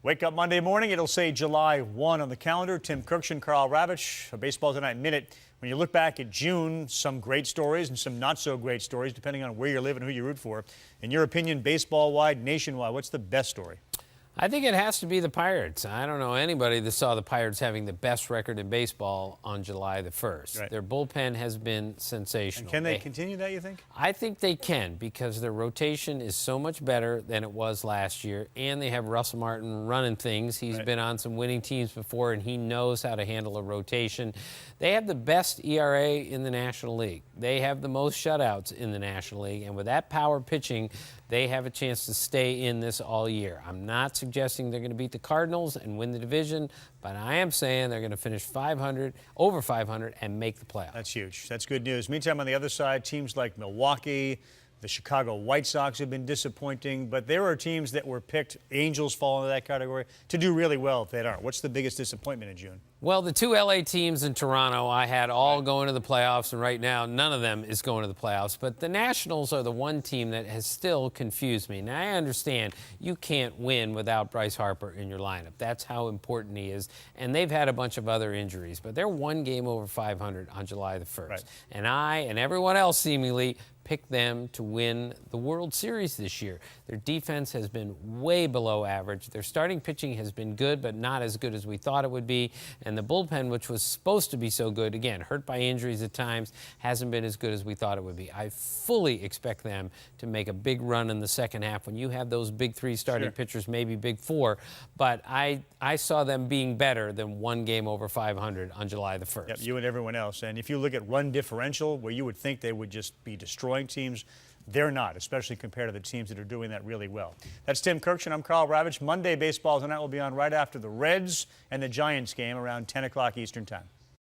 Wake up Monday morning, it'll say July 1 on the calendar. Tim Kurkjian, Carl Ravitch, a Baseball Tonight Minute. When you look back at June, some great stories and some not so great stories, depending on where you live and who you root for. In your opinion, baseball-wide, nationwide, what's the best story? I think it has to be the Pirates. I don't know anybody that saw the Pirates having the best record in baseball on July the 1st. Right. Their bullpen has been sensational. And can they continue that, you think? I think they can, because their rotation is so much better than it was last year, and they have Russell Martin running things. He's been on some winning teams before, and he knows how to handle a rotation. They have the best ERA in the National League. They have the most shutouts in the National League, and with that power pitching, they have a chance to stay in this all year. I'm not suggesting they're going to beat the Cardinals and win the division, but I am saying they're going to finish 500, over 500, and make the playoffs. That's huge. That's good news. Meantime, on the other side, teams like Milwaukee, the Chicago White Sox have been disappointing, but there are teams that were picked, Angels fall into that category, to do really well if they aren't. What's the biggest disappointment in June? Well, the two LA teams in Toronto, I had all going to the playoffs, and right now none of them is going to the playoffs. But the Nationals are the one team that has still confused me. Now, I understand you can't win without Bryce Harper in your lineup. That's how important he is. And they've had a bunch of other injuries, but they're one game over 500 on July the 1st. Right. And I and everyone else seemingly picked them to win the World Series this year. Their defense has been way below average. Their starting pitching has been good, but not as good as we thought it would be. And the bullpen, which was supposed to be so good, again, hurt by injuries at times, hasn't been as good as we thought it would be. I fully expect them to make a big run in the second half when you have those big three starting pitchers, maybe big four. But I saw them being better than one game over 500 on July the 1st. Yep, you and everyone else. And if you look at run differential, where you would think they would just be destroying teams, they're not, especially compared to the teams that are doing that really well. That's Tim Kurkjian. I'm Carl Ravitch. Monday Baseball Tonight will be on right after the Reds and the Giants game around 10 o'clock Eastern Time.